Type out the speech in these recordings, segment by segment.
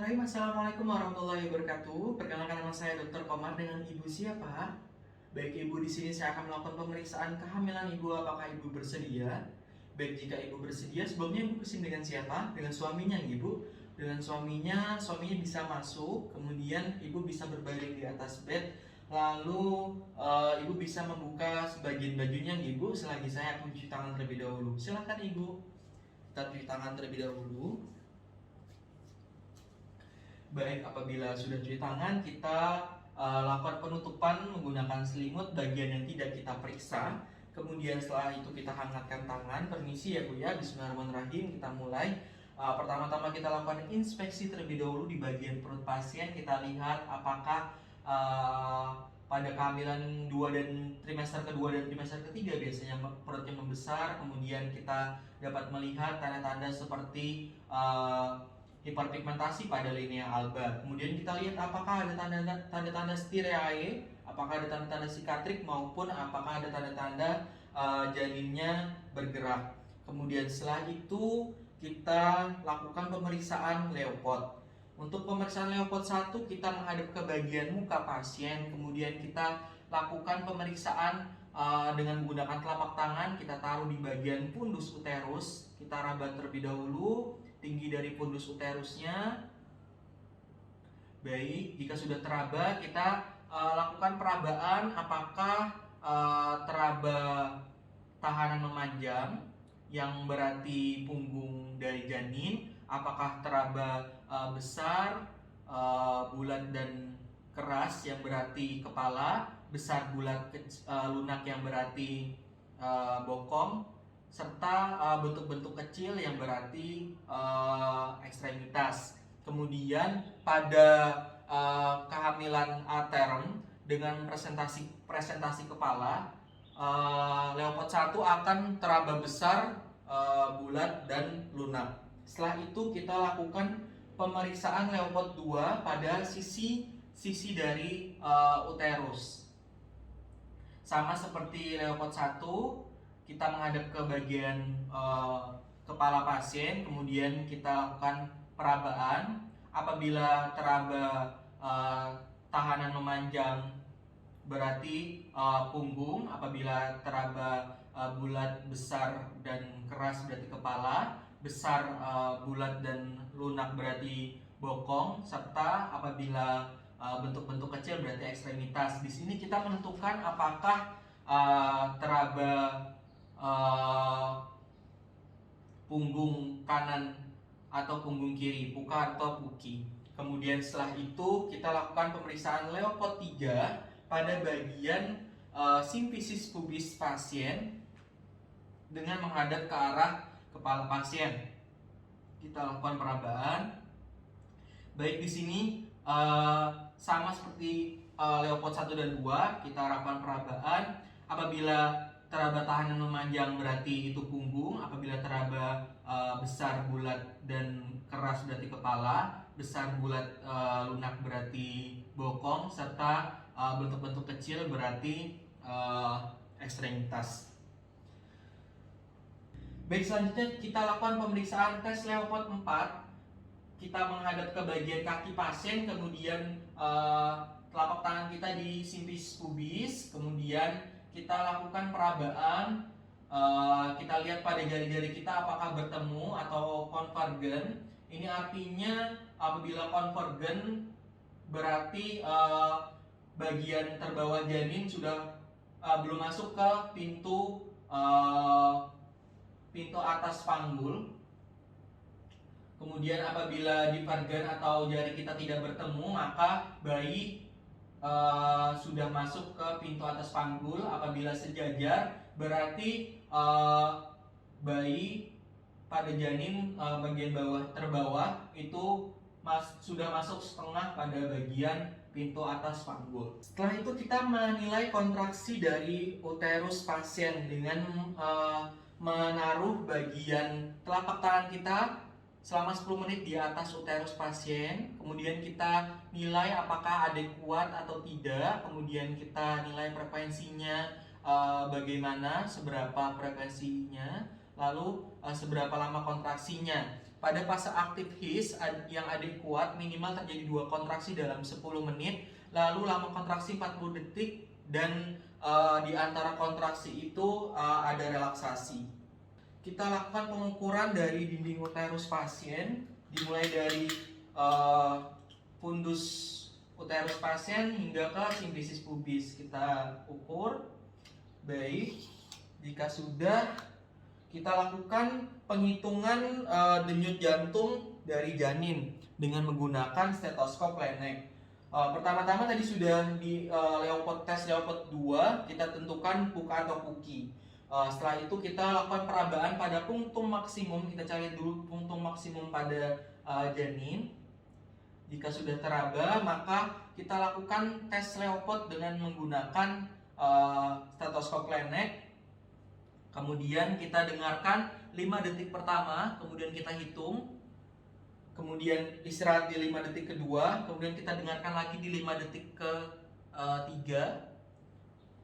Bismillahirrahmanirrahim. Assalamualaikum warahmatullahi wabarakatuh. Perkenalkan, nama saya Dr. Komar. Dengan ibu siapa? Baik ibu, di sini saya akan melakukan pemeriksaan kehamilan ibu. Apakah ibu bersedia? Baik, jika ibu bersedia, sebelumnya ibu kesini dengan siapa? Dengan suaminya, ibu. Dengan suaminya bisa masuk. Kemudian ibu bisa berbaring di atas bed. Lalu ibu bisa membuka sebagian bajunya, ibu. Selagi saya akan mencuci tangan terlebih dahulu. Silakan ibu. Kita cuci tangan terlebih dahulu. Baik, apabila sudah cuci tangan, kita lakukan penutupan menggunakan selimut bagian yang tidak kita periksa. Kemudian setelah itu kita hangatkan tangan. Permisi ya Bu ya, Bismillahirrahmanirrahim. Kita mulai. Pertama-tama kita lakukan inspeksi terlebih dahulu di bagian perut pasien. Kita lihat apakah pada kehamilan 2 dan trimester kedua dan trimester ketiga biasanya perutnya membesar. Kemudian kita dapat melihat tanda-tanda seperti hiperpigmentasi pada linea alba. Kemudian kita lihat apakah ada tanda-tanda styriae, apakah ada tanda-tanda sikatrik, maupun apakah ada tanda-tanda janinnya bergerak. Kemudian setelah itu kita lakukan pemeriksaan Leopard. Untuk pemeriksaan Leopard 1 kita menghadap ke bagian muka pasien, kemudian kita lakukan pemeriksaan dengan menggunakan telapak tangan. Kita taruh di bagian pundus uterus, kita raba terlebih dahulu tinggi dari pundus uterusnya. Baik, jika sudah teraba, kita lakukan perabaan. Apakah teraba tahanan memanjang yang berarti punggung dari janin, apakah teraba besar, bulat dan keras yang berarti kepala, besar, bulat, lunak yang berarti bokong, serta bentuk-bentuk kecil yang berarti ekstremitas. Kemudian pada kehamilan term dengan presentasi kepala, Leopard 1 akan teraba besar, bulat, dan lunak. Setelah itu kita lakukan pemeriksaan Leopard 2 pada sisi dari uterus. Sama seperti Leopard 1, kita menghadap ke bagian kepala pasien, kemudian kita lakukan perabaan. Apabila teraba tahanan memanjang berarti punggung, apabila teraba bulat, besar, dan keras berarti kepala, besar, bulat, dan lunak berarti bokong, serta apabila bentuk-bentuk kecil berarti ekstremitas. Di sini kita menentukan apakah teraba punggung kanan atau punggung kiri, puka atau puki. Kemudian setelah itu kita lakukan pemeriksaan Leopard 3 pada bagian simfisis pubis pasien dengan menghadap ke arah kepala pasien. Kita lakukan perabaan. Baik, di sini sama seperti Leopard 1 dan 2, kita lakukan perabaan. Apabila teraba tahanan memanjang berarti itu punggung, apabila teraba besar, bulat, dan keras berarti kepala, besar, bulat, lunak berarti bokong, serta bentuk-bentuk kecil berarti ekstremitas. Baik, selanjutnya kita lakukan pemeriksaan tes Leopard 4. Kita menghadap ke bagian kaki pasien, kemudian telapak tangan kita di simfis pubis, kemudian kita lakukan perabaan. Kita lihat pada jari-jari kita apakah bertemu atau konvergen. Ini artinya apabila konvergen berarti bagian terbawah janin sudah belum masuk ke pintu atas panggul. Kemudian apabila divergen atau jari kita tidak bertemu, maka bayi sudah masuk ke pintu atas panggul. Apabila sejajar berarti bayi pada janin bagian terbawah itu sudah masuk setengah pada bagian pintu atas panggul. Setelah itu kita menilai kontraksi dari uterus pasien dengan menaruh bagian telapak tangan kita selama 10 menit di atas uterus pasien. Kemudian kita nilai apakah ada kuat atau tidak. Kemudian kita nilai frekuensinya bagaimana, seberapa frekuensinya, lalu seberapa lama kontraksinya. pada fase aktif HIS yang adekuat minimal terjadi 2 kontraksi dalam 10 menit, lalu lama kontraksi 40 detik, dan di antara kontraksi itu ada relaksasi. Kita lakukan pengukuran dari dinding uterus pasien, dimulai dari fundus uterus pasien hingga ke simfisis pubis. Kita ukur. Baik, jika sudah, kita lakukan penghitungan denyut jantung dari janin dengan menggunakan stetoskop Lennec. Pertama-tama tadi sudah di tes Leopard 2, kita tentukan PUKA atau PUKI. Setelah itu kita lakukan perabaan pada punktum maksimum. Kita cari dulu punktum maksimum pada janin. Jika sudah teraba, maka kita lakukan tes Leopard dengan menggunakan stetoskop Lennec. Kemudian kita dengarkan 5 detik pertama, kemudian kita hitung, kemudian istirahat di 5 detik kedua, kemudian kita dengarkan lagi di 5 detik ketiga,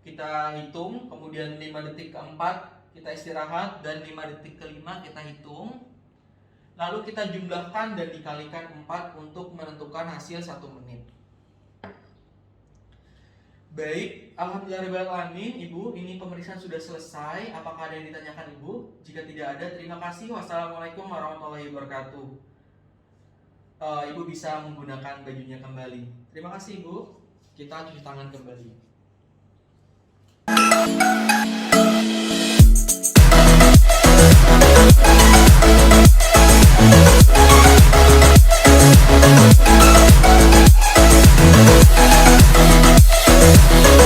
kita hitung, kemudian 5 detik keempat kita istirahat, dan 5 detik kelima kita hitung. Lalu kita jumlahkan dan dikalikan 4 untuk menentukan hasil 1 menit. Baik, alhamdulillahirobbilalamin, Ibu, ini pemeriksaan sudah selesai. Apakah ada yang ditanyakan, Ibu? Jika tidak ada, terima kasih. Wassalamualaikum warahmatullahi wabarakatuh. Ibu bisa menggunakan bajunya kembali. Terima kasih, Ibu. Kita cuci tangan kembali.